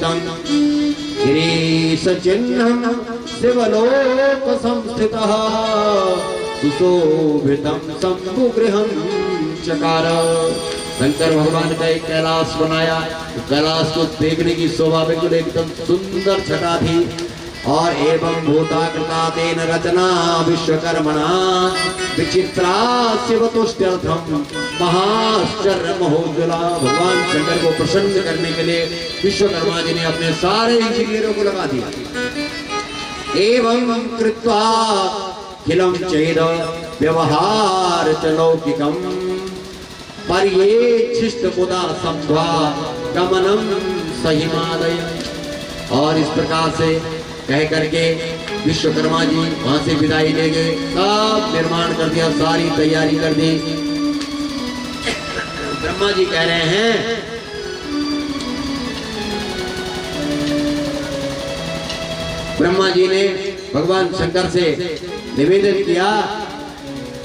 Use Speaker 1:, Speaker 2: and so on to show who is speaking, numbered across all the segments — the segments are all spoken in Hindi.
Speaker 1: संयुक्तं गिरीश चिह्नं शिवलोक संस्थितः सुशोभितं शंभुगृहं चकार। शंकर भगवान का एक कैलाश बनाया। कैलाश को देखने की शोभा बिल्कुल एकदम सुंदर छटा थी। और एवं भूताकृता तेन रचना विश्वकर्मणा विचित्रा शिवतुष्ट्यर्थम महाश्चर्य महोज्ज्वला। भगवान शंकर को प्रसन्न करने के लिए विश्वकर्मा जी ने अपने सारे इंजीनियरों को लगा दिया। एवं कृत्वा खिलम चेद व्यवहार च लौकिकम पर्येक्षिष्ट मुदा संध्वा गमनम सहिमादय। और इस प्रकार से कह करके विश्वकर्मा जी वहां से विदाई ले गए। सब निर्माण कर दिया, सारी तैयारी कर दी। ब्रह्मा जी कह रहे हैं ब्रह्मा जी ने भगवान शंकर से निवेदन किया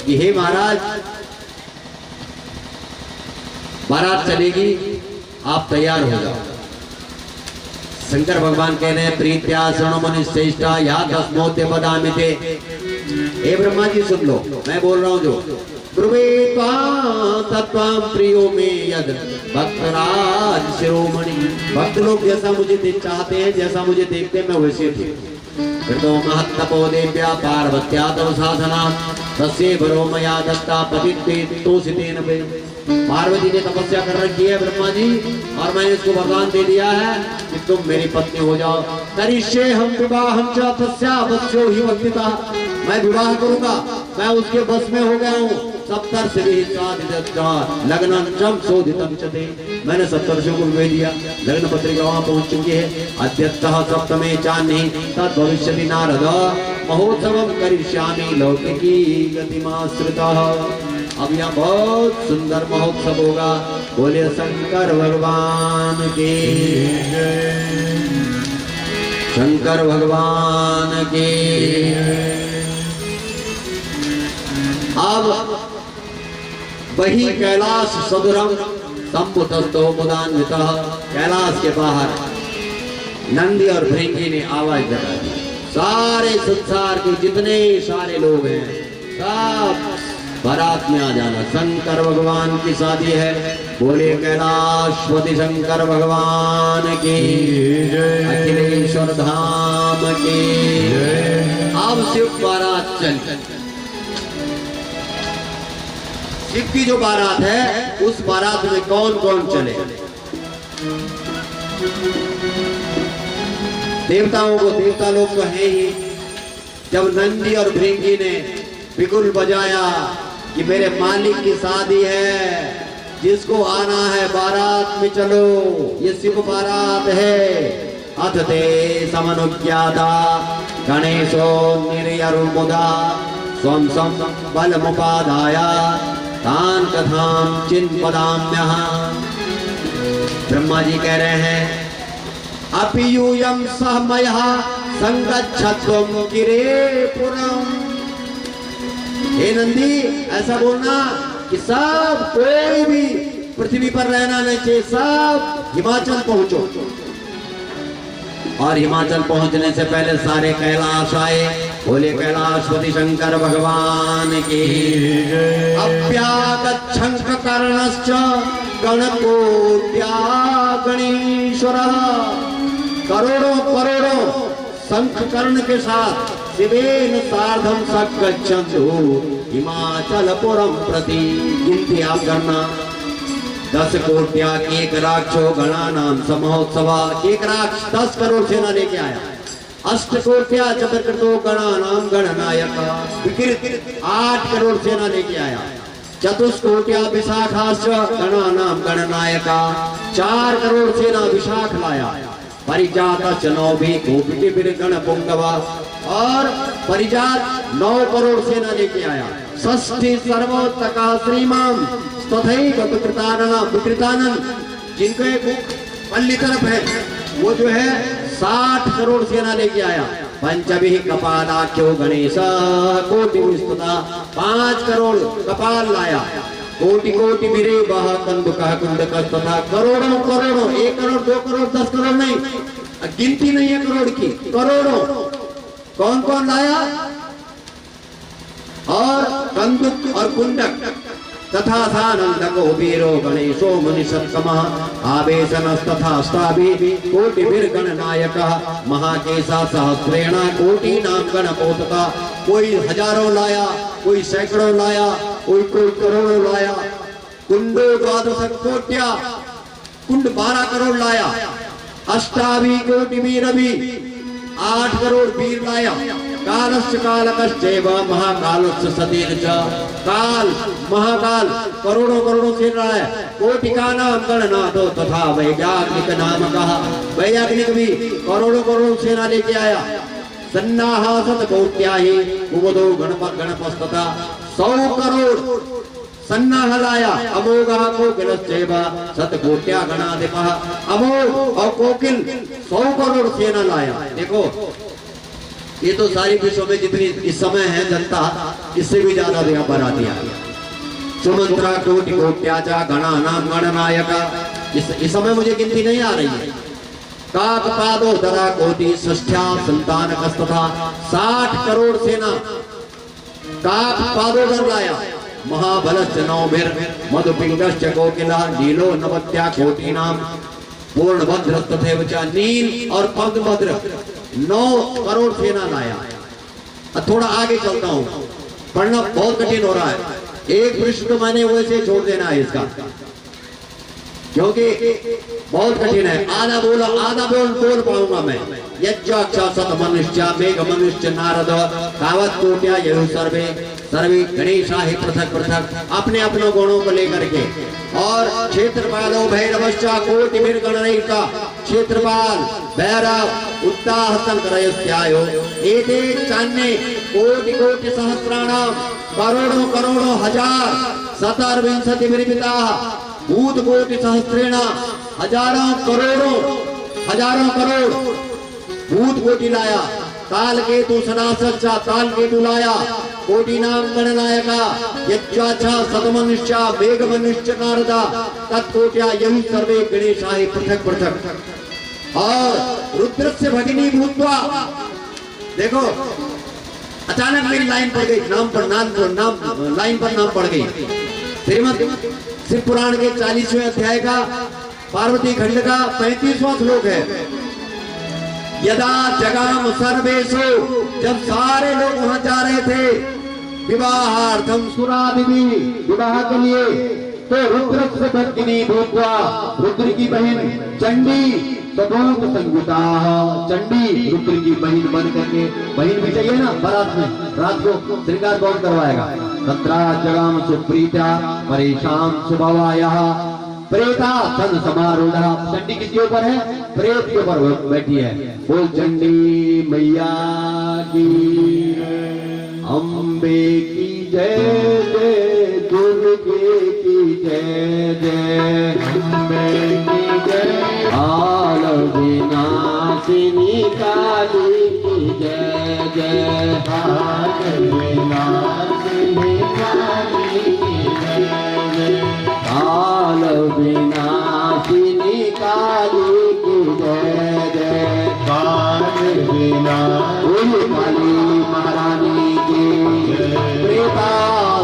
Speaker 1: कि हे महाराज, बारात चलेगी, आप तैयार हो जाओ। शंकर भगवान कह रहे हैं प्रीत्या श्रेष्ठा या तस्मोत्य बदामिते। हे ब्रह्मा जी सुन लो, मैं बोल रहा हूँ जो ब्रुवे तत्वाम प्रियो में यद भक्तराज शिरोमणि। भक्त लोग जैसा मुझे चाहते हैं, जैसा मुझे देखते हैं, मैं वैसे थे। कृतो महत्तपो देव्या पार्वत्या तव साधना तस्ये भरो मया दत्ता पतित्वे तोषितेन वे। पार्वती ने तपस्या कर रखी है ब्रह्मा जी, और मैंने इसको वरदान दे दिया है कि तुम मेरी पत्नी हो जाओ। करिष्ये हम विवाहं च तस्या वश्यो हि वक्तिता। मैं विवाह करूंगा, मैं उसके बस में हो गया हूँ। लग्नं च शोधितं च ते। मैंने सप्तर्षियों को भेज दिया, लग्न पत्रिका वहां पहुंच चुकी है। अद्यतः सप्तमे चान्हि तद भविष्यति नारद महोत्सवं करिष्यामि लौकिकी गतिमाश्रितः। अब यहाँ बहुत सुंदर महोत्सव होगा। बोले शंकर भगवान की, शंकर भगवान की। अब वही कैलाश सदुरम संपुटस्तो मुदान्वितः। कैलाश के बाहर नंदी और भृंगी ने आवाज लगा दी। सारे संसार के जितने सारे लोग हैं सब बारात में आ जाना। शंकर भगवान की शादी है। बोले कैलाशपति शंकर भगवान की, अखिलेश्वर धाम की। अब शिव बारात चल, शिव की जो बारात है उस बारात में कौन कौन चले। देवताओं को, देवता लोग तो है ही। जब नंदी और भृंगी ने बिगुल बजाया कि मेरे मालिक की शादी है, जिसको आना है बारात में चलो, ये शिव बारात है। अथ ते समनुज्ञाता गणेशो निर्यरुमुदा स्वं स्वं बलमुपादाया तान कथां चिन्पदाम्यः। ब्रह्मा जी कह रहे हैं अपि यूयं सहमयः संगच्छत्वं गिरेपुरम्। हे नंदी, ऐसा बोलना कि सब कोई भी पृथ्वी पर रहना नहीं चाहिए, सब हिमाचल पहुंचो। और हिमाचल पहुंचने से पहले सारे कैलाश आए। बोले कैलाशपति शंकर भगवान की। अभ्यागच्छंख कर्णश्च गणकोट्या गणेश्वरः। करोड़ों करोड़ों शंख कर्ण के साथ शिवेन सार्धम सगच्छन्तु हिमाचलपुरम प्रति। गिनती आप करना। 10 कोट्या एक राक्षो गणानां समहोत्सवा। एक राक्ष 10 करोड़ सेना लेके आया। 8 कोट्या चतुर्कृतो गणानां गणनायक। विकृत 8 करोड़ सेना लेके आया। चतुष्कोट्या विशाखाश्च गणानां गणनायका। 4 करोड़ सेना विशाख लाया। परिजात 9 भी गोपिके गण पुंगवा। और परिजात 9 करोड़ सेना लेके आया। षष्ठी सर्वोत्तका श्रीमान तथैव विकृतानन। जिनको एक मुख पल्ली तरफ है वो जो है 60 करोड़ सेना लेके आया। पंचभिः कपालाख्यो गणेश कोटि विस्तुता। 5 करोड़ कपाल लाया। कोटि कोटि वीरे बहा कंदुका कुंडक तथा करोड़ों करोड़ों, 1 करोड़ 2 करोड़ 10 करोड़ नहीं, गिनती नहीं है करोड़ की, करोड़ों। कौन कौन लाया? और कंदुक और कुंडक तथा सानंदको वीरो गणेशो मुनि सत्तमः आवेशनस्तथा स्ताभि कोटि वीरगण नायकः महाकेशा सहस्रेण कोटि नाम गणपोतका। कोई हजारों लाया, कोई सैकड़ों लाया, कोई करोड़ों लाया। कुंडो द्वादश कोट्या, कुंड 12 करोड़ लाया। अष्टाभि कोटि वीरभि, 8 करोड़ वीर लाया। कालस्य कालकश्चैव महाकालस्य सतीर् च, काल महाकाल करोड़ों करोड़ों से रहा है। कोटि का नाम गणनाथो तथा वैज्ञानिक नाम कहा, वैज्ञानिक भी करोड़ों करोड़ों सेना लेके आया। सन्नाहा सत कोट्याहि उवदो गणपस्तथा, 100 करोड़ सन्नाह लाया। अमोघा कोकिलश्चैव सतकोट्या गणाधिपः, अमोघ और कोकिल 100 करोड़ सेना लाया। देखो ये तो सारी विश्व में जितनी इस समय है जनता, इससे भी ज्यादा व्यापार आ दिया। सुमंत्रा कोटि कोट्याचा गणा नाम गणनायका, इस समय मुझे गिनती नहीं आ रही है। काक पादो दरा कोटि षष्ठ्या संतान कस्तथा, 60 करोड़ सेना काक पादोदर लाया। महाबलश्च नौभिर मधुपिंगश्च कोकिला नीलो नवत्या कोटि नाम पूर्णभद्र तथैव च, नील और पंगभद्र 9 करोड़ सेना लाया। अब थोड़ा आगे चलता हूं, पढ़ना बहुत कठिन हो रहा है। एक पृष्ठ तो मैंने वैसे छोड़ देना है इसका, क्योंकि बहुत कठिन है। आधा बोल पाऊंगा मैं। यज्ञाक्षासत मनुष्य मेघ मनुष्य नारद तावत कोट्या यहु सर्वे सर्वे गणेशा ही पृथक पृथक, अपने अपने गुणों को लेकर के। और क्षेत्रपालो भैरवश्चा कोटि गणरहिता, क्षेत्रपाल भैरव उत्ताह संकरयस्यायो एते चान्ये कोटि कोटि सहस्राणाम, करोड़ों करोड़ों हजार, 17 विरपिताः भूत कोटि सहस्रेण, हजारों करोड़ भूत कोटि लाया। काल केतु सनासच्चा, काल केतु लाया। कोटि नाम गणनायका यज्ञाचा सतमनुष्या वेग मनुष्य नारदा तत्कोट्या यही सर्वे गणेशा ही पृथक पृथक। और रुद्र से भगिनी भूतवा, देखो अचानक मेरी लाइन पड़ गई, नाम लाइन पर नाम पड़ गई। श्रीमद शिव पुराण के 40वें अध्याय का पार्वती खंड का 35वां श्लोक है। यदा जगाम सर्वेशो, जब सारे लोग वहां जा रहे थे विवाहार्थम सुरादिवी, विवाह के लिए, तो रुद्र से भगिनी भूतवा, रुद्र की बहन चंडी सदूत संयुता, चंडी रुद्र की बहन बन करके, बहन भी चाहिए ना बारात में, रात को श्रृंगार कौन करवाएगा। तत्रा जगाम सुप्रीता परेशान स्वभावाया प्रेता सन समारूढ़ा, चंडी किसके ऊपर है? प्रेत के ऊपर बैठी है। बोल चंडी मैया की, अम्बे की जय जय, दुर्गे की जय जय, अम्बे की जय, काल विनाशिनी काली की जय जय, काल विनाशिनी काली की जय जय, काल विनाशिनी काली की जय जय, काल विनाशिनी काली महारानी की प्रेता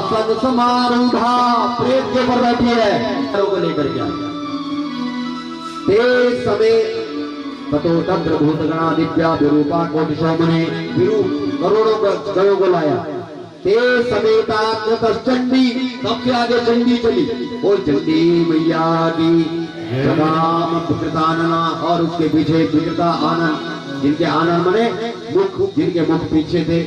Speaker 1: सन समारूढ़ा, प्रेत के ऊपर बैठी है को लेकर के। ते समय ततो तत्र भूतगणा दिव्या विरूपा कोटिशोमने, विरू करोड़ों गणों को लाया। ते समेता चंडी, सबसे आगे चंडी चली। वो चंडी मैया की सदाम विकृतानना, और उसके पीछे विकृता आनंद, जिनके आनंद मने मुख, जिनके मुख पीछे थे।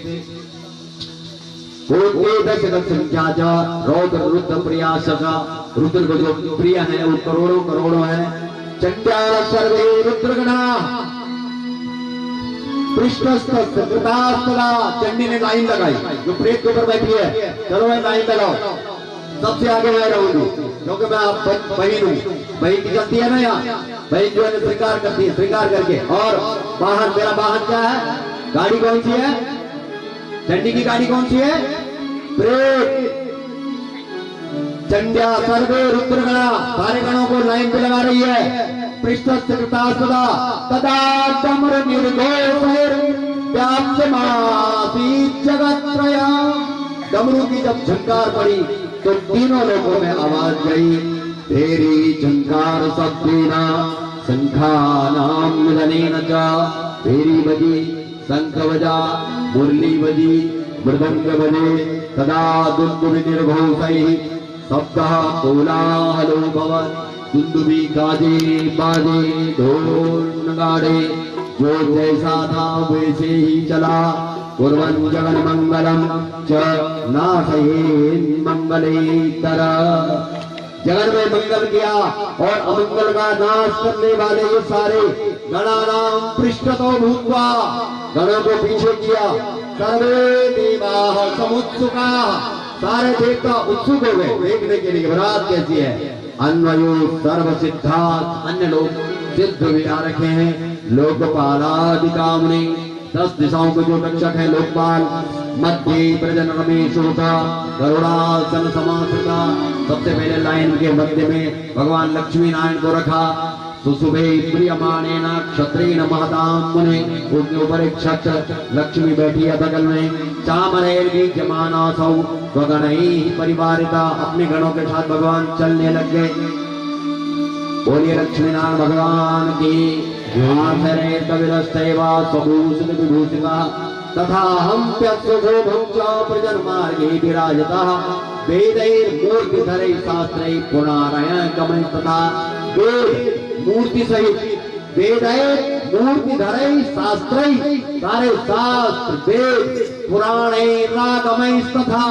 Speaker 1: दश संख्या जा रौद्र रुद्र प्रिया सका, रुद्र को जो प्रिय है वो करोड़ों करोड़ों है। चंड्या सर्वे रुद्रगणा पृष्ठस्तकृतास्तदा, चंडी ने लाइन लगाई, जो प्रेत के ऊपर बैठी है, चलो मैं लाइन लगाओ, सबसे आगे मैं रहूंगी, क्योंकि मैं आप बहन हूँ। बहन की गलती है ना, यहाँ बहन जो है श्रृंगार करती है, श्रृंगार करके। और वाहन, मेरा वाहन क्या है? गाड़ी कौन सी है? चंडी की गाड़ी कौन सी है? प्रेत। चंड्या सर्वे रुद्रगणा सारे गणों को लाइन पे लगा रही है। पृष्ठस्थ कृता सदा तदा डमर निर्घोष व्याप्यमासी जगत्रया। डमरू की जब झंकार पड़ी तो तीनों लोगों में आवाज गई, तेरी झंकार शब्देना शंखानां मिलनेन च। तेरी बजी, शंख बजा, मुरली बजी, मृदंग बजे, तदा दुंदुभि निर्घोषैः शब्दः कोलाहलो भवत्। दुंदुभि गाजे बाजे ढोल नगाड़े, जो जैसा था वैसे ही चला। कुर्वन् जगन मंगलम च नाशयेन् मंगलेतर। जगन में मंगल किया और अमंगल का नाश करने वाले ये सारे गणानां पृष्ठतो भूत्वा, गणों को पीछे किया। सर्वे देवाः समुत्सुकाः, सारे देवता उत्सुक हो गए देखने के लिए बरात कैसी है। अन्वयो सर्व सिद्धार्थ, अन्य लोग सिद्ध भी आ रखे हैं। लोकपालादिकामने, 10 दिशाओं के जो रक्षक है लोकपाल। मध्य प्रजन रमेश होता गरुड़ासन समासृता। सबसे पहले लाइन के मध्य में भगवान लक्ष्मी नारायण को रखा। सुशुभे प्रियमाणेन क्षत्रेण महतां मुने, उसके ऊपर एक क्षत्र लक्ष्मी बैठी है बगल में। चामरेर्गी जमानासौ स्वगणैः परिवारिता, अपने गणों के साथ भगवान चलने लग गए। बोलिए लक्ष्मी नारायण भगवान की। आधरे कविरस्तैवा स्वभूषित विभूषिता, तथा हम प्यस्वभूभं च प्रजन मार्गे विराजतः। वेदैर्मूर्तिधरैः शास्त्रैः पुराणाय गमन, तथा वेद मूर्ति सहित वेदैर्मूर्तिधरैः शास्त्रैः, सारे शास्त्र वेद पुराणैरागमैः तथा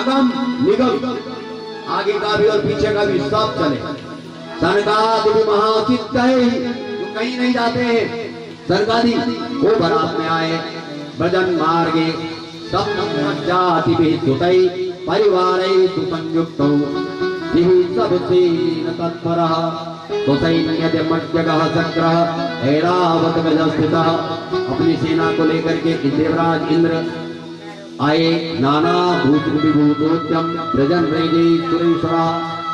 Speaker 1: अगम निगम, आगे का भी और पीछे का भी सब चले। सनकादि महासिद्धैः, कहीं नहीं जाते हैं। सरकारी वो बारात में आए। भजन मार्गे सब जाति भी सुतई परिवार सुसंयुक्त सबसे तत्पर तो सैन्य मध्यगः सग्रह ऐरावत गजस्थितः। अपनी सेना को लेकर के देवराज इंद्र आए। नाना भूषण विभूतोद्यम ब्रजन रेजे सुरेश्वरा,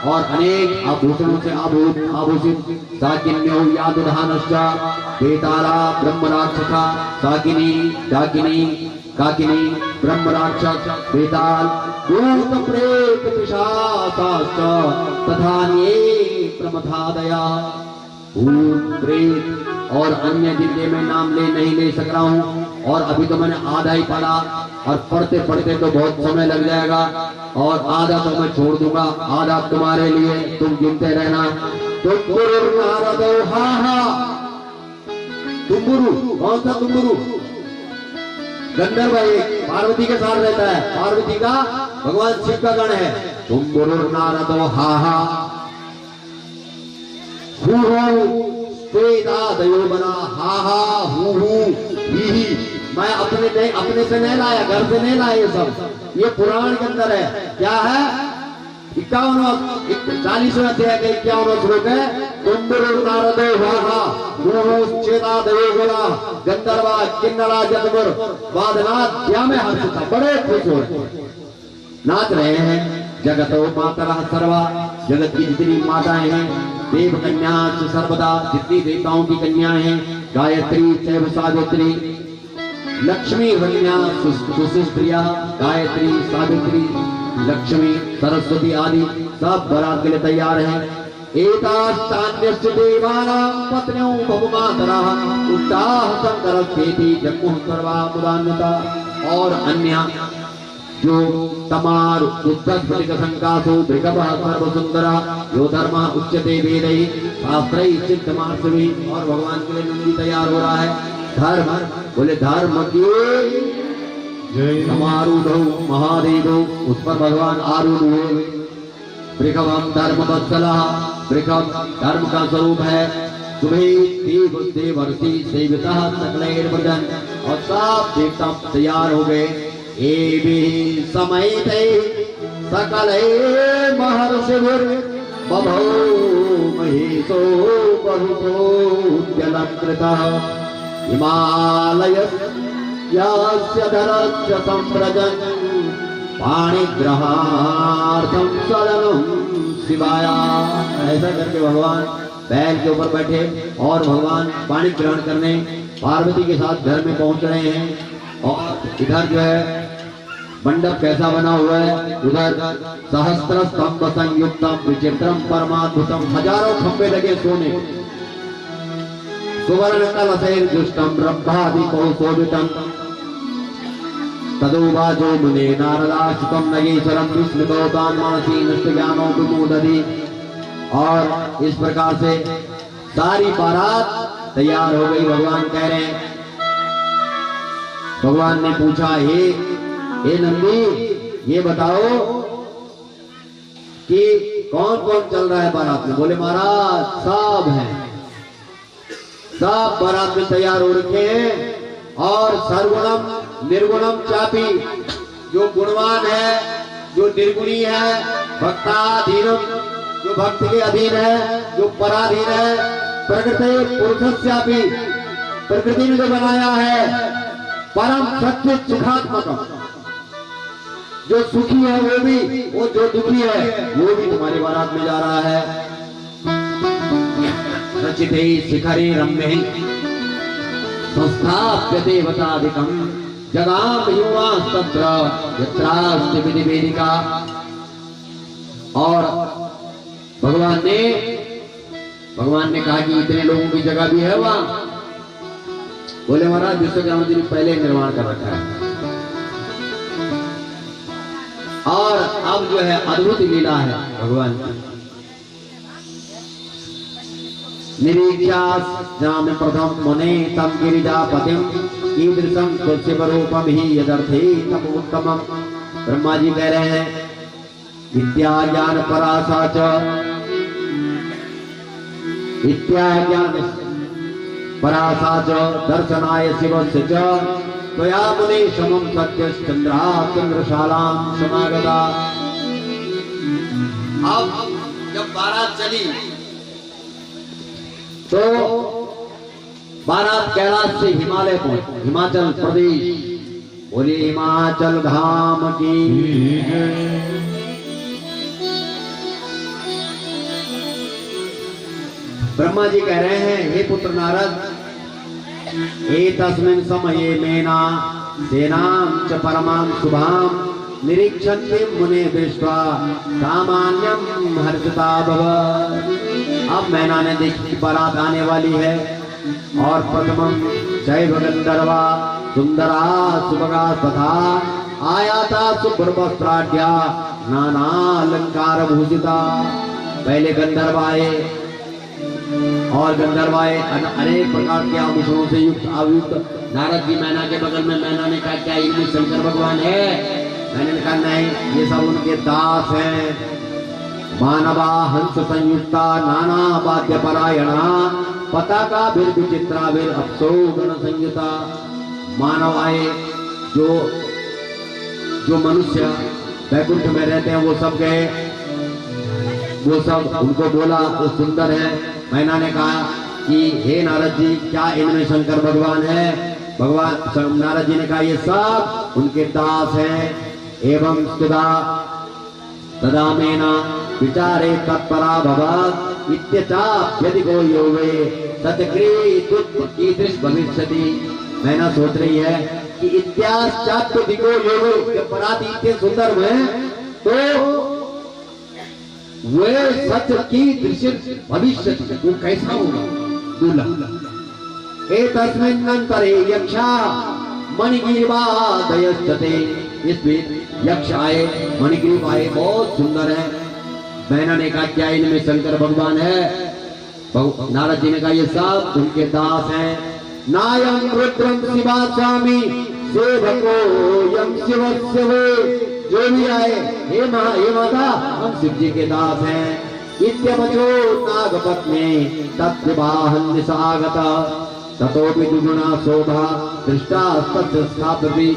Speaker 1: और अनेक आभूषणों से आभूषित। साकिन्यो यादुधानश्च बेताला ब्रह्म राक्षसा, साकिनी डाकिनी काकिनी ब्रह्म राक्षस बेताल भूत प्रेत पिशाचाश्च तथान्ये प्रमथादया। भूत प्रेत और अन्य जिनके मैं नाम नहीं ले सक रहा हूँ, और अभी तो मैंने आधा ही पढ़ा, और पढ़ते पढ़ते तो बहुत समय लग जाएगा, और आधा तो मैं छोड़ दूंगा, आधा तुम्हारे लिए, तुम गिनते रहना। तुम्बुरु नारदो हा हा। तुम्बुरु कौन सा तुम्बुरु? गंधर्व एक पार्वती के साथ रहता है, पार्वती का भगवान शिव का गण है। तुम्बुरु नारदो हा हा। दयो बना हा हा हू हू ही। मैं अपने से नहीं लाया, घर से नहीं लाया, ये सब ये पुराण के अंदर है। क्या है? 40वें अध्याय के 51वें श्लोक है। तुम्बुरु नारदो हा हा चेता दयो बना गंधर्वा किन्नरा जगमुर वादनाद्या में हर्षिता, बड़े खुश हो रहे, नाच रहे हैं। जगतो मातरः सर्वा, जगत की जितनी माताएं हैं, देव कन्या सर्वदा, जितनी देवताओं की कन्याएं हैं, गायत्री चैव सावित्री, लक्ष्मी वन्या सुश्रिया, गायत्री सावित्री लक्ष्मी सरस्वती आदि सब बारात के लिए तैयार हैं। एतास्तान्यस्य देवानां पत्न्यो बहुमातरः उत्ताः शंकरस्येति जग्मुः सर्वा मुदान्विता। और अन्य जो तमार उद्धस्फटिक संकासो भृगवः सर्वसुंदरः यो धर्मः उच्यते वेदैः शास्त्रैः सिद्धमार्षभिः। और भगवान के लिए नंदी तैयार हो रहा है। धर्म बोले धर्म की समारूढ़ महादेव, उस पर भगवान आरूढ़ हुए। भृगवम धर्म वत्सलः, भृगव धर्म का स्वरूप है। सुबह देव देवर्षि सेवितः सकलैर्वृजन्, और सब देवता तैयार हो गए। एवं समय सकले महर्षिभिर् बभौ महेशो बहुतोऽद्यलङ्कृतः। हिमालयस्य धरस्य सम्व्रजन् पाणिग्रहार्थम सदनम शिवाया। ऐसा करके भगवान बैल के ऊपर बैठे और भगवान पानी ग्रहण करने पार्वती के साथ घर में पहुंच रहे हैं। और इधर जो है मंडप कैसा बना हुआ है, उधर सहस्त्र स्तंभ संयुक्तम विचित्रम परमाद्भुतम, हजारों खंबे लगे सोने, सुवर्ण कलशैर दुष्टम ब्रह्मादि कौशोभितम, तदुवाचो मुने नारदाश्रितम नगेश्वरम विस्मितो तान मानसी नष्ट ज्ञानो विमोदति। और इस प्रकार से सारी बारात तैयार हो गई। भगवान कह रहे हैं, भगवान ने पूछा, हे नंदी ये बताओ कि कौन कौन चल रहा है बारात में। बोले महाराज सब हैं, सब बारात में तैयार हो रखे हैं। और सर्वगुणम निर्गुणम चापी, जो गुणवान है जो निर्गुणी है, भक्ताधीनम जो भक्त के अधीन है, जो पराधीन है, प्रकृति पुरुषस्यापि प्रकृति ने जो बनाया है, परम सत्य सुखात्मकम, जो सुखी है वो भी, वो जो दुखी है वो भी तुम्हारी बारात में जा रहा है। रचिते शिखरे रम्ये संस्थाप्य देवतादिकम जगाम युवास्तत्र यत्रास्ति विधि वेदिका। और भगवान ने कहा कि इतने लोगों की जगह भी है वहां। बोले महाराज विश्वकर्मा जी ने पहले निर्माण कर रखा है। और अब जो है अद्भुत लीला है भगवान की। निरीक्षास्यामि प्रथम मुने तम गिरिजापतिम कीदृशं शिवरूपम ही यदर्थे तपोत्तमम्। ब्रह्मा जी कह रहे हैं, विद्या ज्ञान परासा च, विद्या ज्ञान परासा च दर्शनाय शिवस्य च त्वया मुने समं सत्यश्चंद्रा चंद्रशालां समागता। अब जब बारात चली तो बारात कैलाश से हिमालय पहुंची, हिमाचल प्रदेश। बोलिए हिमाचल धाम की। ब्रह्मा जी कह रहे हैं, हे पुत्र नारद, एतस्मिन् समये मेना सेनां च परमां शुभां निरीक्षन्ते मुने दृष्ट्वा सामान्यं हर्षिता भवत्। अब मैना ने देखी बारात आने वाली है और प्रथमं जैव गंधर्वा सुंदरा सुभगा तथा आयाता सुप्रवस्त्राढ्या नाना अलंकार भूषिता। पहले गंधर्व आए और गंधर्वाए अनेक प्रकार के आभूषणों से युक्त आयुक्त। नारद जी मैना के बगल में, मैना ने कहा क्या इनमें शंकर भगवान है? मैंने कहा नहीं, ये सब उनके दास हैं। मानवा हंस संयुक्ता नाना वाद्य परायणा पताका भीर विचित्रा भीर अप्सो गण संयुता। मानव आए, जो मनुष्य वैकुंठ में रहते हैं वो सब गए, वो सब उनको बोला वो सुंदर है। मैना ने कहा कि हे नारद जी क्या इनमें शंकर भगवान है? भगवान नारद जी ने कहा ये सब उनके दास हैं। एवं तदा मेना विचारे तत्परा भवत् इत्यचाप्यधिको योगे तत्कृतुकीदृश भविष्यति। मैना सोच रही है कि इत्याश्चाप्यधिको योगे, जब बरात इतने सुंदर में तो वे सत्य की दृश्य भविष्य वो कैसा होगा दूल्हा। एतस्मिन्नन्तरे यक्षा मणिगिरिवादयश्चते। इस बीच यक्ष आए, मणिगिरी आए, बहुत सुंदर है। मैना ने कहा क्या इनमें शंकर भगवान है? नारद जी ने कहा ये सब उनके दास हैं। नायं रुद्रं शिवा स्वामी सेवको यम शिवस्य वे। जो भी आए, हे माता हम शिव जी के दास हैं। इत्यवचो नागपत्नी तत्विवाहं निसागता ततोपि दुगुणा शोभा दृष्टा तत्स्थापति।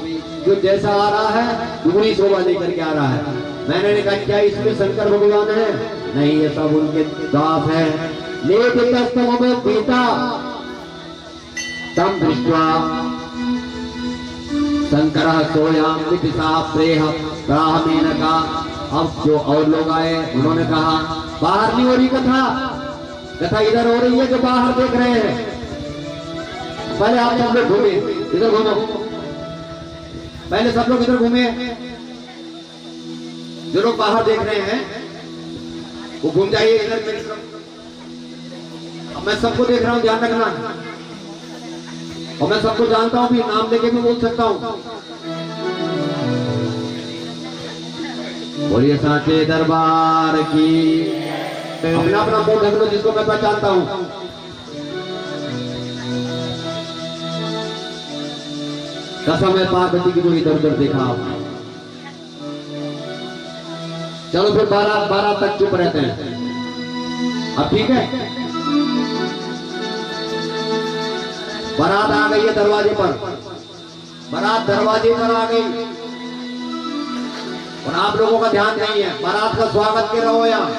Speaker 1: जो जैसा आ रहा है दुगुनी शोभा लेकर के आ रहा है। मैंने कहा क्या इसमें शंकर भगवान है? नहीं, ये सब उनके दास हैं। लेपितस्तमोपीता तम दृष्ट्वा शंकरः सोयां विदिशा प्रेह प्राहमेन का। अब जो और लोग आए उन्होंने कहा बाहर नहीं हो रही कथा, कथा इधर हो रही है जो बाहर देख रहे हैं। पहले आप सब लोग घूमे, इधर घूमो, पहले सब लोग इधर घूमे। जो लोग बाहर देख रहे हैं वो घूम जाइए इधर मेरी तरफ। अब मैं सबको देख रहा हूं, ध्यान रखना। और मैं सबको जानता हूं भी, नाम लेके भी बोल सकता हूं। बोलिए सांचे दरबार की। अपना अपना मुंह ढक लो जिसको मैं पहचानता हूं। कसम है पार्वती की जो इधर उधर देखा आपने। चलो फिर 12 तक चुप रहते हैं। अब ठीक है, बारात आ गई है दरवाजे पर, बारात दरवाजे पर आ गई और आप लोगों का ध्यान नहीं है। बारात का स्वागत के रहो यहाँ।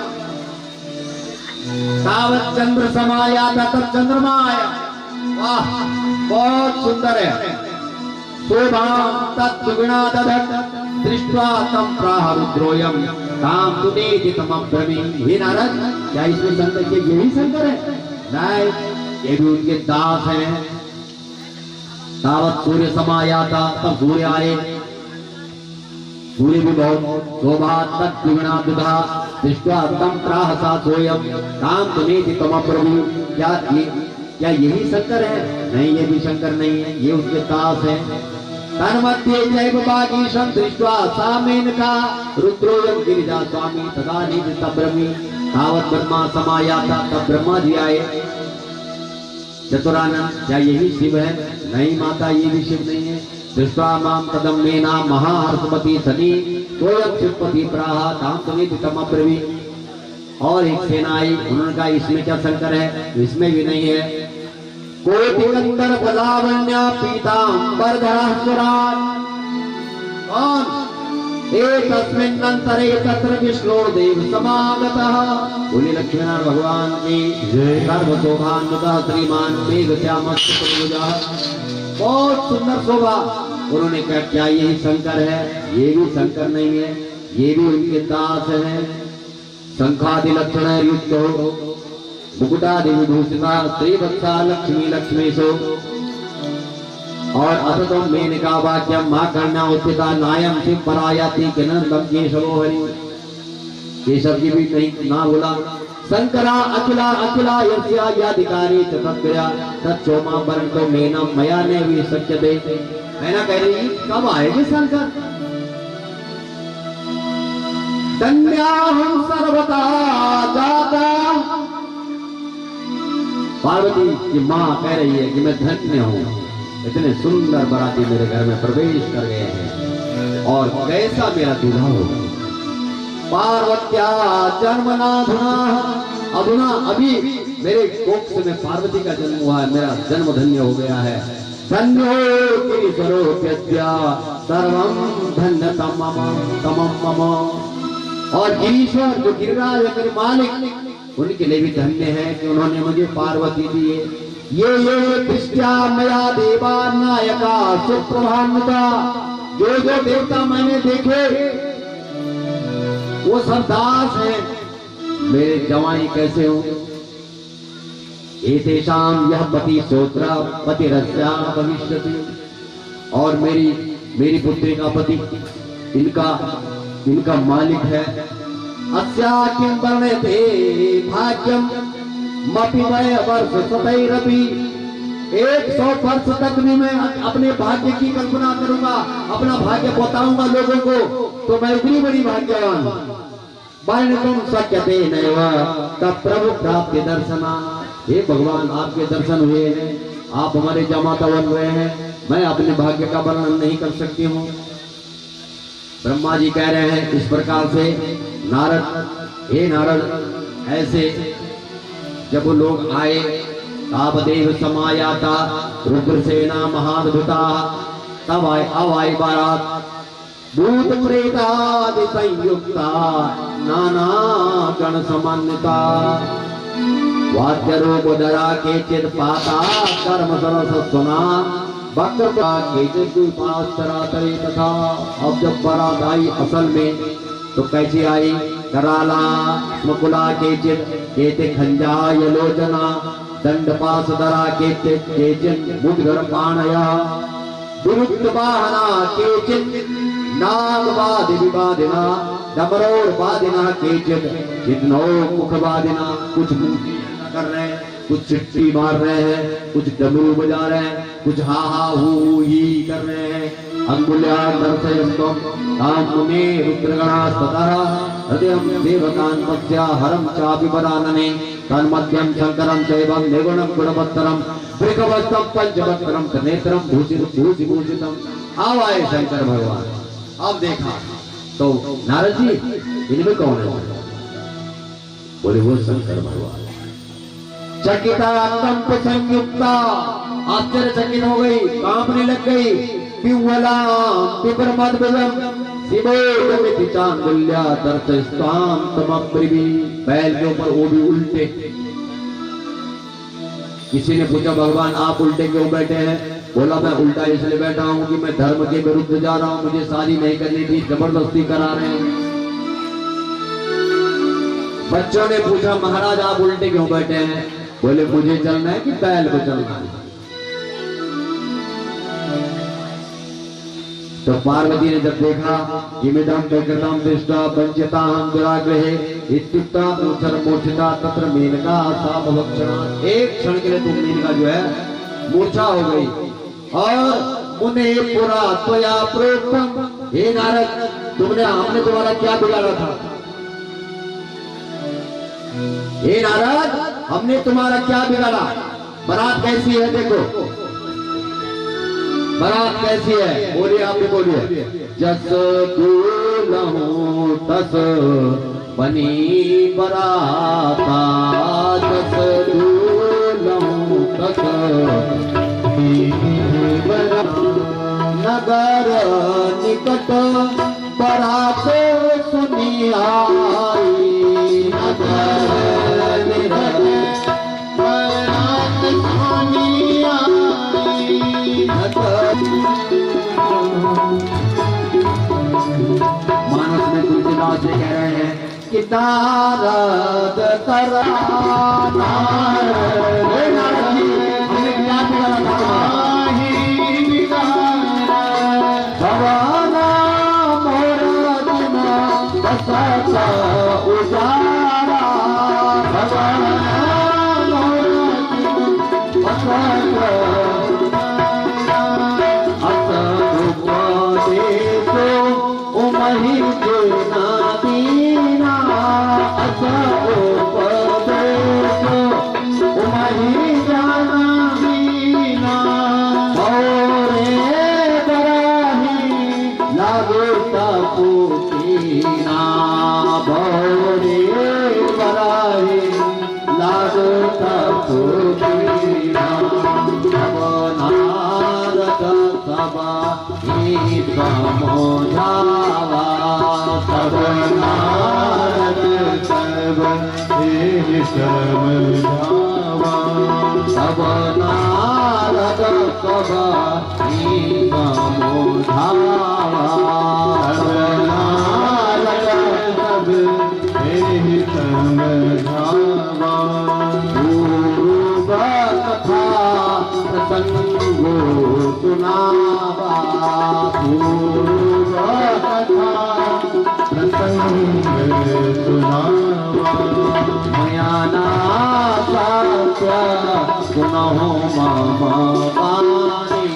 Speaker 1: तावत चंद्र समाया था तब चंद्रमा आया। वाह, बहुत सुंदर है। शोभा तत्गुणा दधत् दृष्ट्वा तम प्राह रुद्रोयम ताम तुनेति तमं ब्रह्मी। हे नारद, क्या इसमें शंकर के यही शंकर है? नहीं, ये भी उनके दास हैं। तावत सूर्य समाया था तब सूर्य आए। सूर्य भी बहुत शोभा तत्गुणा दुधा दृष्ट्वा तम प्राह सा सोयम ताम तुनेति तमं ब्रह्मी। क्या यही शंकर है? नहीं, ये भी शंकर नहीं है, ये उसके दास है। तन्मध्ये जैव बागीशं दृष्ट्वा सामेन का रुद्रोयम गिरिजा स्वामी तदा निज ब्रह्मी। तावत ब्रह्मा समायाता, तब ब्रह्मा जी आए। चतुरानंद, क्या यही शिव है? नहीं माता, ये भी शिव नहीं है। दृष्ट्वा माम तदम मेना महाहर्षमती सनी तोयम शिवपति प्राह ताम तुनित तम ब्रह्मी। और एक सेना आई, उन्होंने कहा इसमें क्या शंकर है? इसमें भी नहीं है। कोटिकंदर बलावण्य पीतांबरधरः सुराट। कौन? एकस्मिन्नन्तरे तत्र विष्णुर्देव समागतः। बोले लक्ष्मीनारायण भगवान की जय। सर्वशोभान्वितः श्रीमान मेघश्यामस्तुभुजः। बहुत सुंदर शोभा। उन्होंने कहा क्या यही शंकर है? ये भी शंकर नहीं है, ये भी उनके दास है। शंखादि लक्षण युक्त हो मुकुटादि विभूषिता श्रीवत्सा लक्ष्मी लक्ष्मीशो। और असतो मेनका वाक्यम मां कन्या उचिता नायम शिव परायाति किनंदम केशवो हरि। केशव जी भी नहीं ना बोला। शंकरा अखिला अखिला यस्या याधिकारी तत्व्या तत्सोमा वरणतो मेनम मया ने भी सच्यते। मैना कह रही कब आएगी शंकर? धन्याहं सर्वदा जाता। पार्वती की मां कह रही है कि मैं धन्य हूं, इतने सुंदर बराती मेरे घर में प्रवेश कर गए हैं और कैसा मेरा दूल्हा होगा। पार्वत्या जन्मनाधुना अधुना, अभी मेरे कोख से में पार्वती का जन्म हुआ है, मेरा जन्म धन्य हो गया है। धन्यो गिरिशरोप्यद्या सर्वं धन्यतम मम। और गिरीश्वर जो गिरिराज है मेरे मालिक, उनके लिए भी धन्य है कि उन्होंने मुझे पार्वती दी है। ये दृष्टया मया देवा नायका सुप्रभान्विता। जो जो देवता मैंने देखे वो सब दास हैं। मेरे जवाई कैसे हो? एतेषाम यह पति श्रोत्रा पति रस्या भविष्यति। और मेरी पुत्री का पति इनका मालिक है। अस्या किं वर्णयते भाग्यम मपि वै वर्ष सतैरपि। 100 वर्ष तक भी मैं अपने भाग्य की कल्पना करूंगा, अपना भाग्य बताऊंगा लोगों को, तो मैं इतनी बड़ी भाग्यवान। वर्णितुं शक्यते नैव तब प्रभु प्राप्ति दर्शना। हे भगवान, आपके दर्शन हुए हैं, आप हमारे जमाता बन रहे हैं, मैं अपने भाग्य का वर्णन नहीं कर सकती हूँ। ब्रह्मा जी कह रहे हैं इस प्रकार से, नारद, हे नारद, ऐसे जब वो लोग आए तावदेव समायाता रुद्रसेना महाद्भुता। तब अब आई बारात भूत प्रेतादि संयुक्ता नाना गण समन्विता। वाद्य रोग दरा के चित पाता कर्म सरस सुना वक्र केचे पास तरातरे तथा। अब जब बारात आई असल में तो कैसी आई? कराला मुकुला केचित केते खंजा यलोचना दंड पास दरा केचित मुद्गर पाणया विरुद्ध वाहना केचित नागवादि विवादिना डमरोड़ वादिना केचित जितनो मुख वादिना। कुछ मूर्ति कर रहे हैं, कुछ चिट्ठी मार रहे हैं, कुछ डमरू बजा रहे हैं, कुछ हा हा हू ही कर रहे हैं। अंगुल्या दर्शयन्तम कामुने रुद्रगणास्ततः हृदयं देवतान् पश्या हरं चापि परानने तन्मध्यं शंकरं चैवं निर्गुणं गुणवत्तरं वृकवस्तं पंचवक्त्रं त्रिनेत्रं भूषिभूषितम्। अब आए शंकर भगवान। अब देखा तो नारद जी इनमें कौन है? बोले वो शंकर भगवान। चकिता कंप संयुक्ता आश्चर्यचकित हो गई, कांपने लग गई। विह्वला विप्रमद्भुतम शिवोदमिति चांगुल्या दर्शयस्त्वां तमब्रवी। बैल के ऊपर वो भी उल्टे। किसी ने पूछा भगवान आप उल्टे क्यों बैठे हैं? बोला मैं उल्टा इसलिए बैठा हूं कि मैं धर्म के विरुद्ध जा रहा हूं, मुझे शादी नहीं करनी थी, जबरदस्ती करा रहे हैं। बच्चों ने पूछा महाराज आप उल्टे क्यों बैठे हैं? बोले मुझे चलना है कि बैल को चलना है? तो पार्वती ने जब देखा इमिदं व्यग्रतं दृष्ट्वा वंचिताहं दुराग्रहे इत्युक्ता मूर्छिता तत्र मेनका सा भवक्षणा। एक क्षण के लिए तुम मेनका जो है मूर्छा हो गई। और मुने पुरा त्वया प्रोक्तम, हे नारद हमने तुम्हारा क्या बिगाड़ा था? हे नारद हमने तुम्हारा क्या बिगाड़ा? बारात कैसी है देखो, बारात कैसी है? बोलिए आप भी बोलिए। जस दूल्हूं तस बनी बराता, जस दूल्हूं तस नगर निकट बरात सुनी आई। नगर निकट बरात सुनी आई। मानस में तुलसीदास जी कह रहे हैं कि नारद तरा नारद जी हमने क्या बिगाड़ा था? भवाना मोरा दिना बसता उजारा। भवाना मोरा दिना बसता समझावा सब नारद सब समझावा। सब नारद सब समझावा। सब नारद सब समझावा। पूर्व कथा प्रसंगो सुनावा। पूर्व कथा प्रसंग सुनावा। मया नासास्य पुनः मम वाणी।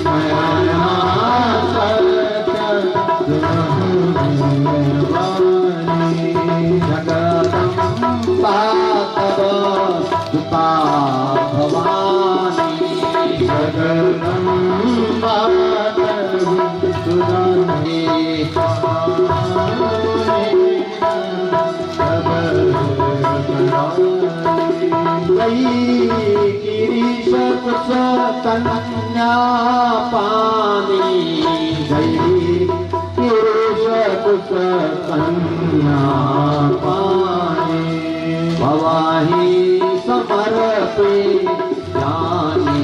Speaker 1: मया नासास्य पुनः मम वाणी। जगदम्बा तव सुता भवानी। जगदम्बा गिरीश कन्या पानी। गई गिरीश कन्या पानी। भवाही समर्पी जानी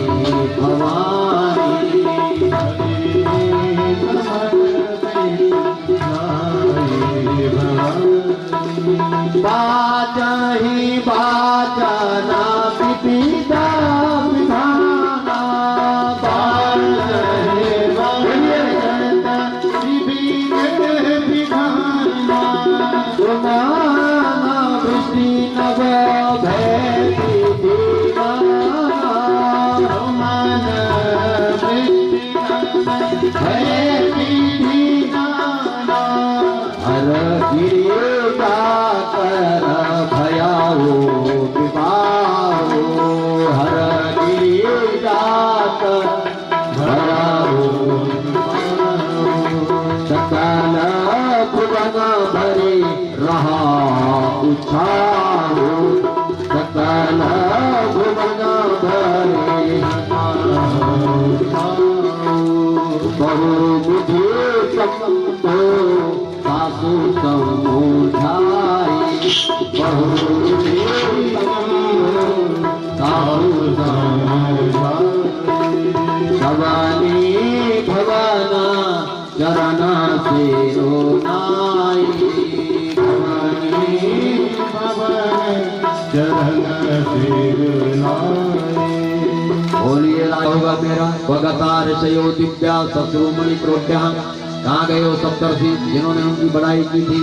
Speaker 1: भवानी। सकल भुवन भरे रहा उछालो, सकल भुवन भरे बहु मुझे संतो सासु समुझाई, बहु मुझे सासु समुझाई, भवानी भवाना चरण से रोनाई, भवानी भवन चरण से रोनाई। बोलिए होगा मेरा भगतार शयो दिव्या शत्रुमणि प्रोड्या। कहाँ गए हो सप्तर्षि जिन्होंने उनकी बड़ाई की थी?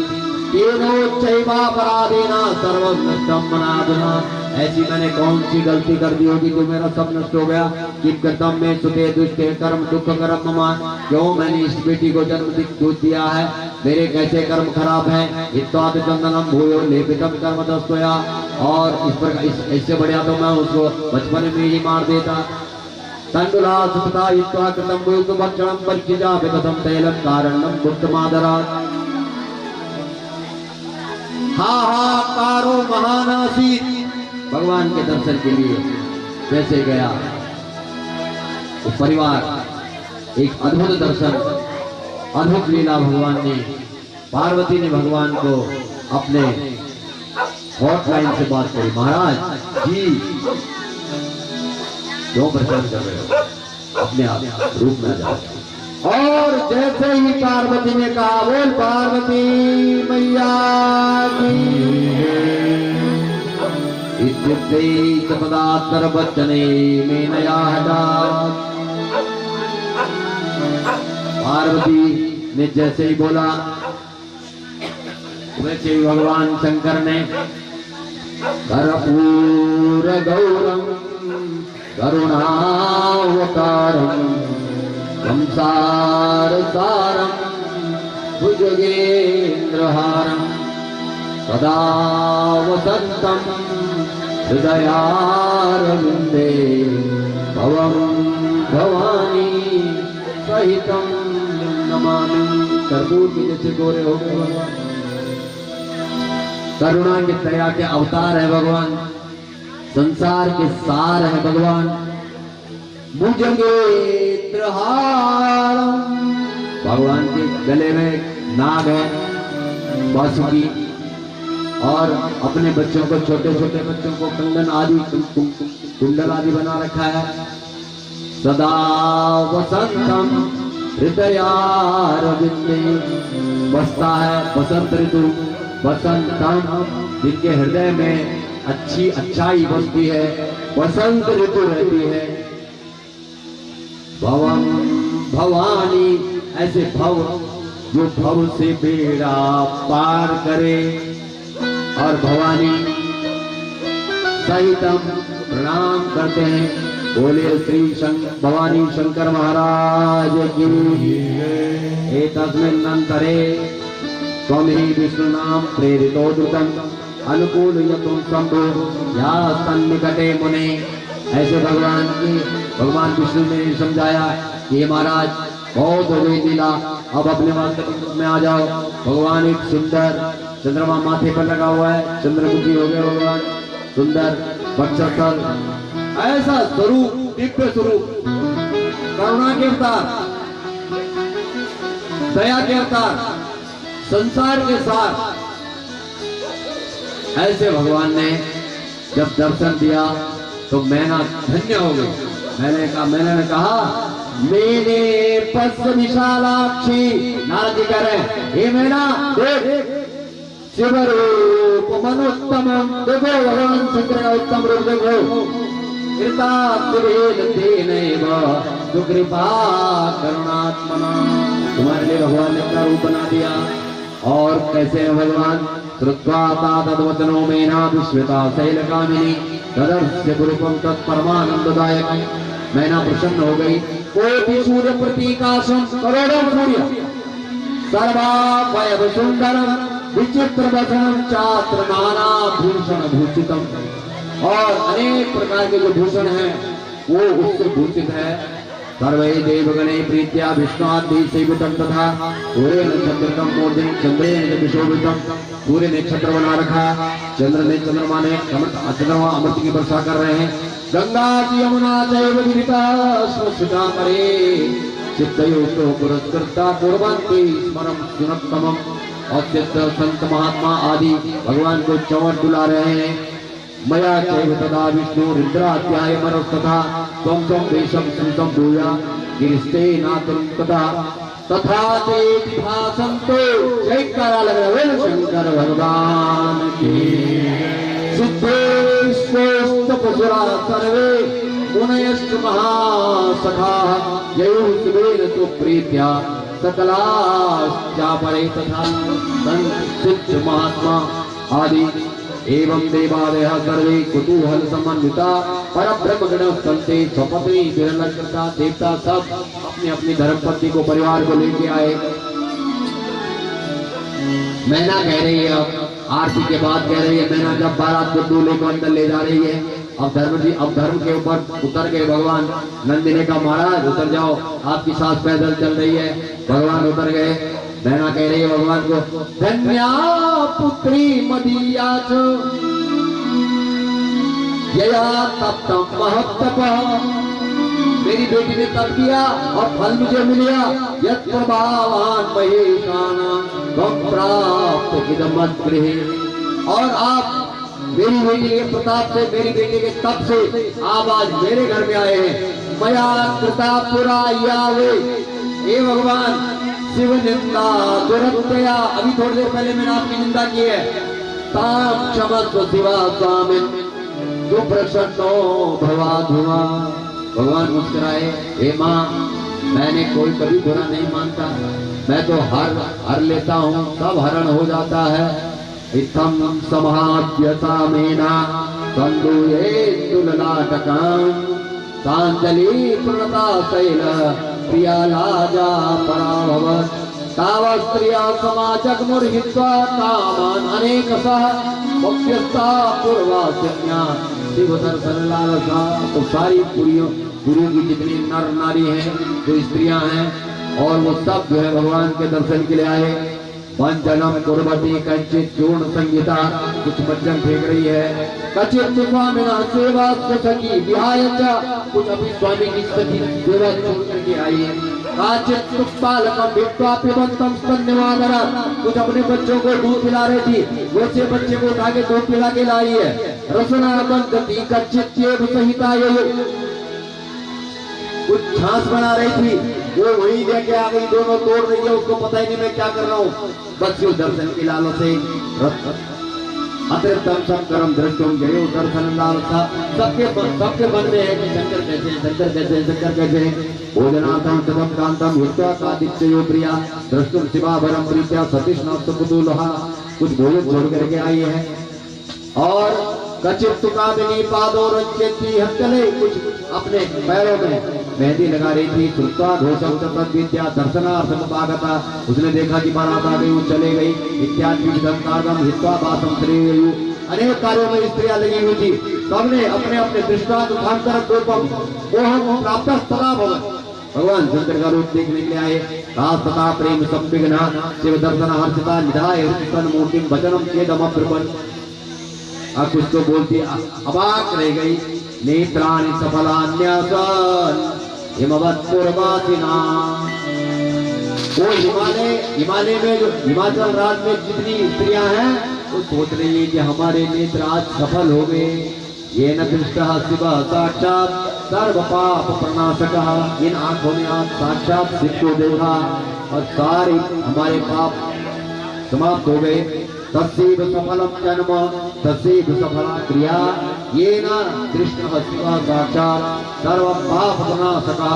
Speaker 1: ऐसी मैंने कौन सी गलती कर दी होगी जो मेरा सब नष्ट हो गया? कि कर्तव्य में सुते दुष्टे कर्म दुख कर्म मान, क्यों मैंने इस बेटी को जन्म दिया है? मेरे कैसे कर्म खराब हैं? इत्यादि चंदनम भूयो लेपितम कर्म दस्तोया। और इस पर इससे बढ़िया तो मैं उसको बचपन में ही मार देता। तंडुला सुपता इत्वा कृतम भूतो भक्षणम परिचिजा विदधम तैलम कारणम बुद्धमादरा। हाहाकारो महानासी। भगवान के दर्शन के लिए कैसे गया वो परिवार? एक अद्भुत दर्शन, अद्भुत लीला भगवान ने, पार्वती ने भगवान को अपने हॉटलाइन से बात करी। महाराज जी क्यों परेशान कर रहे हो? अपने आप रूप में जाओ। और जैसे ही पार्वती ने कहा, बोल पार्वती मैया की इत्युक्ते सपदात्तर बच्चने में नया हटात। पार्वती ने जैसे ही बोला वैसे ही भगवान शंकर ने कर्पूर गौरम करुणावतारम संसार सारम भुजगेन्द्रहारम सदा वसंतम हृदयारविंदे भवं भवानी सहितम नमामि। कर्पूर के जैसे गोरे हो गए भगवान। करुणा के दया के अवतार है भगवान, संसार के सार है भगवान। भुजगेन्द्रहारम, भगवान के गले में नाग है, बांसुरी, और अपने बच्चों को, छोटे छोटे बच्चों को कंगन आदि कुंडल आदि बना रखा है। सदा वसंतम हृदयारविंदे, बसता है बसंत ऋतु, वसंतम जिनके हृदय में अच्छी अच्छाई बसती है, बसंत ऋतु रहती है। भवम भवानी, ऐसे भव जो भव से बेड़ा पार करे। और भवानी सहितम प्रणाम करते हैं। बोले श्री भवानी शंकर महाराज की। एतस्मिन् अंतरे त्वं हि विष्णुनां प्रेरितो दूतं अनुकूलयतुं शंभो या सन्निकटे मुने। ऐसे भगवान विष्णु ने समझाया कि महाराज बहुत हो गई लीला, अब अपने वास्तविक रूप में आ जाओ। भगवान एक सुंदर चंद्रमा माथे पर लगा हुआ है, चंद्रमुखी हो गए भगवान, सुंदर वक्षस्थल, ऐसा स्वरूप, दिव्य स्वरूप, करुणा के अवतार, दया के अवतार, संसार के साथ। ऐसे भगवान ने जब दर्शन दिया तो मैना धन्य हो गई। मैंने कहा मेरे पस विशालाक्षी। नारद जी कह रहे हैं, हे मैना देख, शिव रूप मनोत्तम, देखो भगवान शंकर का उत्तम रूप देखो। कृपा सुकृपा करुणात्मना, तुम्हारे लिए भगवान ने अपना रूप बना दिया। और कैसे है भगवान? श्रुत्वा तद्वचनो मेना विश्वता शैलकामिनी तदर्श्य गुरुपम तत्परमानंददायक। मैना प्रसन्न हो गई। कोटि सूर्य प्रतीकाशम, करोड़ों सूर्य, सर्वाभय सुंदरम विचित्र वचनम चात्र नाना भूषण भूषितम, और अनेक प्रकार के जो भूषण हैं वो उससे भूषित है। सर्वे देवगणे प्रीत्या विष्णुआदि सेवितं तथा सूर्य नक्षत्रम मूर्धनि चंद्रेण विशोभितम। सूर्य ने नक्षत्र बना रखा, चंद्र ने चंद्रमा ने चंद्रमा अमृत की वर्षा कर रहे हैं। गंगा यमुना चैव विदिता स्मृता करे चित्तयोस्तो पुरस्कृता कुर्वन्ति स्मरं सुनत्तमम्। और संत महात्मा आदि भगवान को चौवर बुला रहे हैं। मया चैव तदा विष्णु रुद्राध्याय मरस्तथा त्वं त्वं देशं सुतं भूया गिरिस्ते नातुं तथा तथा ते भासन्तो। जयकारा लग रहा है शंकर भगवान की। सिद्धेश्वरस्तपसुरा सर्वे मुनयश्च महासखा ययुः शिवेन तु प्रीत्या सकलाश्चापरे तथा। संत महात्मा आदि एवं देवादयः सर्वे कुतूहल समन्विता परब्रह्मगण संते स्वपत्नी विरलकृता। देवता सब अपनी अपनी धर्मपत्नी को परिवार को लेके आए। मैना कह रही है, अब आरती के बाद कह रही है मैना जब बारात को दूल्हे को अंदर ले जा रही है। अब धर्म के ऊपर उतर गए भगवान। नंदी ने कहा महाराज उतर जाओ, आपकी सास पैदल चल रही है। भगवान उतर गए। मैना कह रही है भगवान को धन्या पुत्री मदीया च यया तप्तम महत्तपः। मेरी बेटी ने तप किया और फल मुझे मिला। यत् प्रभावान महेशानां त्वं प्राप्त इदमद्गृहे। और आप मेरी बेटी के प्रताप से, मेरी बेटी के तप से आप आज मेरे घर में आए हैं। मया कृता पुरा यावे। हे भगवान शिव निंदा दुरत्या। अभी थोड़ी देर पहले मैंने आपकी निंदा की है। ताम क्षमस्व शिवा स्वामी सुप्रसन्नो भवा धुआ। भगवान मुस्कुराए, हे माँ मैंने कोई कभी बुरा नहीं मानता। मैं तो हर लेता हूँ, सब हरण हो जाता है। इत्थं समाप्य सामेना संदूये तुलनाटकं सांजलि प्रणता शैल प्रिया लाजा पराभवत्। तावत् स्त्रिया समाजग्मुर्हित्वा कामान् अनेकशः मुख्यस्था पूर्वास्यज्ञा शिव दर्शन लालसा। तो सारी गुरु की जितनी नर नारी हैं, जो स्त्रियां हैं, और वो सब जो है भगवान के दर्शन के लिए आए। वंचनम कुर्वती कंचित चूर्ण संगीता। कुछ वचन फेंक रही है। कचित स्वामिना सेवा सखी विहाय च। कुछ अपनी स्वामी की सखी सेवा छोड़ करके आई है। काचित बालकम भित्वा पिबंतम स्तन्यवादनात्। कुछ अपने बच्चों को दूध पिला रही थी, वैसे बच्चे को उठा के दूध पिला के लाई है। रसना बंदती कचित चेव सहिता यो। कुछ छाछ बना रही थी, वो वही लेके आ गई, दोनों तोड़ रही है, उसको पता ही नहीं मैं क्या कर रहा हूँ। बस यो दर्शन की लालच से अतिरिक्तम शंकरम दृष्टुम जयो दर्शन लालसा। सबके मन में है कि शंकर कैसे हैं, शंकर कैसे हैं, शंकर कैसे हैं। भोजनार्थम तदम कांतम युक्त्वा कादित्ययो प्रिया दृष्टुम शिवाभरम प्रीत्या सतीष्णास्तु कुतूहलः। कुछ भोजन छोड़ करके आई है। और कचित तुकामिनी पादो रंजती हंकले। कुछ अपने पैरों में मेहंदी लगा रही थी। श्रुत्वा घोषम तत्त विद्या दर्शनार्थम उपागता। उसने देखा कि बारात आ गई, वो चले गई। इत्यादि कार्गम हित्वा वासम श्रेयु। अनेक कार्यों में स्त्रियां लगी हुई थी। सबने अपने अपने दृष्टांत उठाकर गोपम मोहम प्राप्त सदा भवन। भगवान शंकर का रूप देखने के लिए आए। तथा प्रेम संविघ्ना शिव दर्शन हर्षिता निधाय मूर्तिम वचनम चेदमप्रपन। अब कुछ तो बोलती अबाक रह गई। नेत्राणि सफलान्यासन हिमवत् पूर्वासिना। वो हिमालय में जो हिमाचल राज्य में जितनी स्त्रियां हैं, वो सोच रही है कि हमारे नेत्र आज सफल हो गए। ये न दृष्टः शिवः साक्षात् सर्व पाप प्रणाशकः। इन आंखों ने आज साक्षात शिव को देखा और सारे हमारे पाप समाप्त हो गए। तस्यैव सफलम जन्म तस्यैव सफला क्रिया येन दृष्टः शिवः साक्षात् सर्व पाप विनाशकः।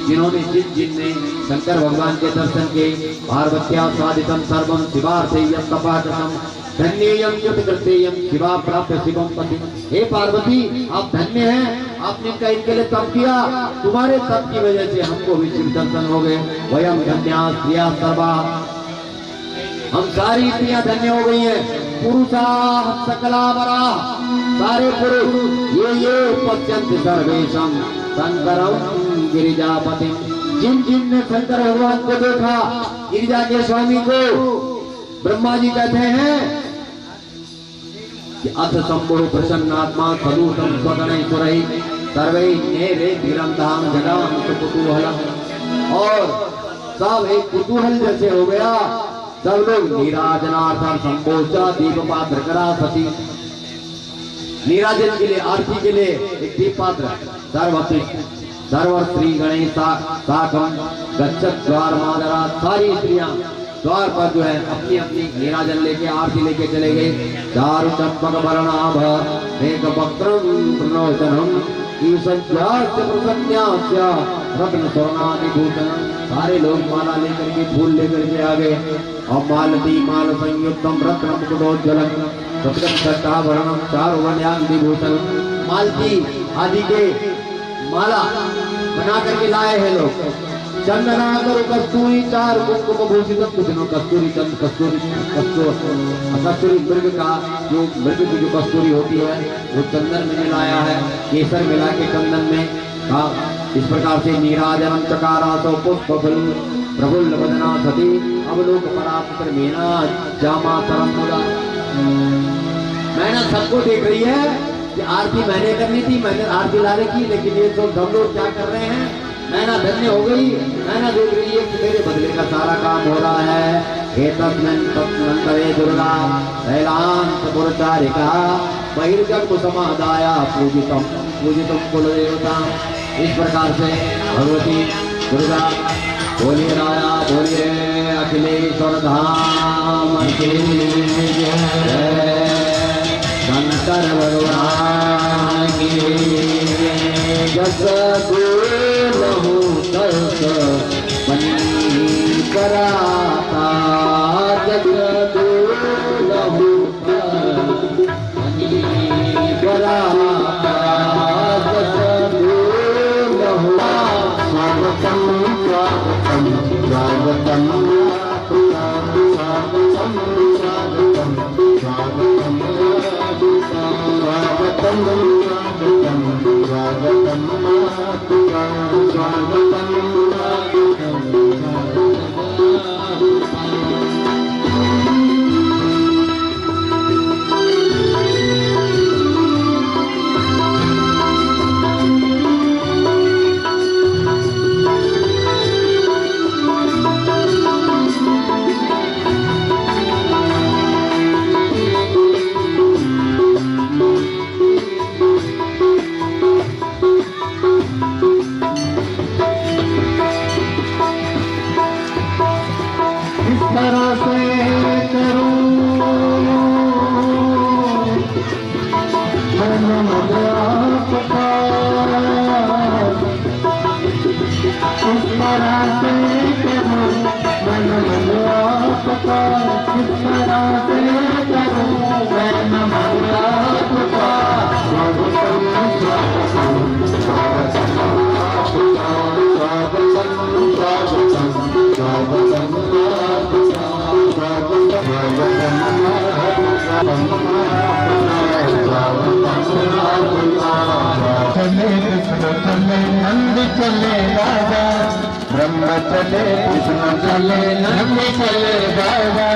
Speaker 1: जिन्होंने जिनने शंकर भगवान के दर्शन के पार्वत्या साधितम सर्वम शिवार्थेयं तपाकरम धन्येयं कृतकृत्येयं शिवा प्राप्त शिवम पति। हे पार्वती आप धन्य हैं, आपने इनके लिए तप किया, तुम्हारे तप की वजह से हमको भी शिव दर्शन हो गए। वयम धन्या स्त्रिया सर्वा। हम सारी स्त्रियां धन्य हो गई हैं। पुरुषा सकला वरा। सारे पुरुष ये पश्यन्ति सर्वेशम शंकरम गिरिजापति। जिन जिन ने शंकर भगवान को देखा, गिरिजा के स्वामी को, ब्रह्मा जी कहते हैं कि अथ शंभो प्रसन्नात्मा सदूतम स्वगणेश्वरै सर्वै नेरे गिरंधाम जगाम कुतूहलम। और सब एक कुतूहल जैसे हो गया, सब लोग नीराजनार्थम संभोचा दीप पात्र करा सती। नीराजन के लिए, आरती के लिए एक दीप पात्र सर्व श्री गणेश साकम गच्छत द्वार मादरा। सारी स्त्रियां द्वार पर जो है अपनी अपनी नीराजन लेके आरती लेके चले गए। चारु चंपक वर्णाभ एक वक्त्रम प्रणोचनम ईशज्यास्य प्रसन्यास्य रत्न स्वर्णादि भूषणम। सारे लोग माला लेकर के, फूल लेकर के आ गए। और मालती माल संयुक्तम रत्न मुकुटोज्ज्वलम सप्तम छटाभरणम चारुवर्ण्यादि भूषणम। मालती आदि के माला बना करके लाए हैं लोग। चंदना करो कस्तूरी चार कुंकुम भूषित कुछ कस्तूरी चंद कस्तूरी मृग का जो मृग की जो कस्तूरी होती है वो चंदन में लाया है, केसर मिला के चंदन में का। इस प्रकार से नीराजनम चकारा तो पुष्प प्रफुल्ल वदना सती अवलोक परापुत्र मीना जामा परम मुदा। मैंने सबको देख रही है कि आरती मैंने करनी थी, मैंने आरती ला रखी, लेकिन ये सब लोग क्या कर रहे हैं। मैना धन्य हो गई, मैना देख रही है कि मेरे बदले का सारा काम हो रहा है। हे तत्नंतरे दुर्गा शैलांत पुरचारिका बहिर्गर्भ समादाया पूजितम कुल देवता। इस प्रकार से भगवती दुर्गा बोलिए राया बोलिए अखिलेश्वर धाम की जय, शंकर भगवान की जस लहू तस बनी कराता, जस लहू बनी कराता, जस लहू। स्वागतम स्वागतम स्वागतम स्वागतम स्वागतम स्वागतम स्वागतम नंद चले राजा, ब्रह्म चले कृष्ण चले, नंद चले राजा,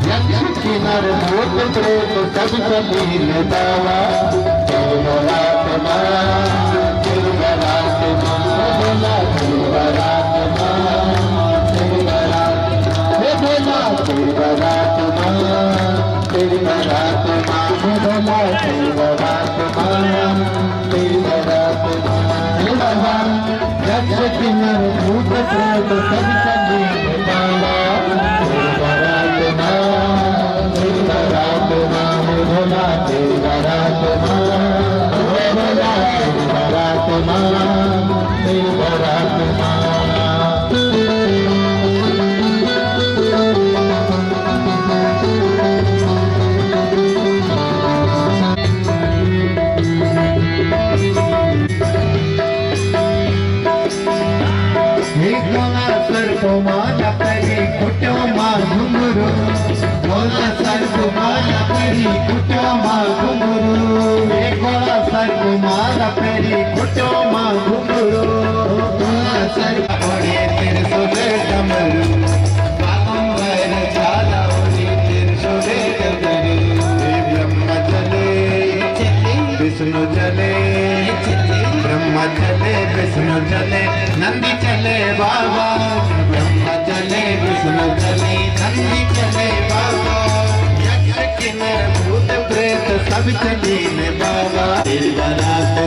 Speaker 1: यक्ष किन्नर भूत प्रेत सब चलीन दावा। तिरुवरात्मा तिरुवरात्मा बोला तिरुवरात्मा तिरुवरात्मा तिरुवरात्मा तिरुवरात्मा बोला तिरुवरात्मा तिरुवरात्मा। यक्ष किन्नर भूत प्रेत सब चलीन दावा। तिरुवरात्मा तिरुवरात्मा बोला तिरुवरात्मा बोला तिरुवरात्मा तिरुवरात्मा। सर्पो मां जपरे कुटो मां घुंघरू, बोला सर्पो
Speaker 2: माला पेरी कुटो मां घुंघरू गोला सर्प माला पेरी कुटो मां घुंघरू गोला सर्प ओढ़े त्रिशूल डमरू बागंबर झाला ओढ़े त्रिशूल डमरू ब्रह्म चले विष्णु चले ब्रह्म चले विष्णु चले नंदी चले बाबा ब्रह्म चले विष्णु चले नंदी चले बाबा यज्ञ किन्नर भूत प्रेत सब चले बाबा तेरी बारात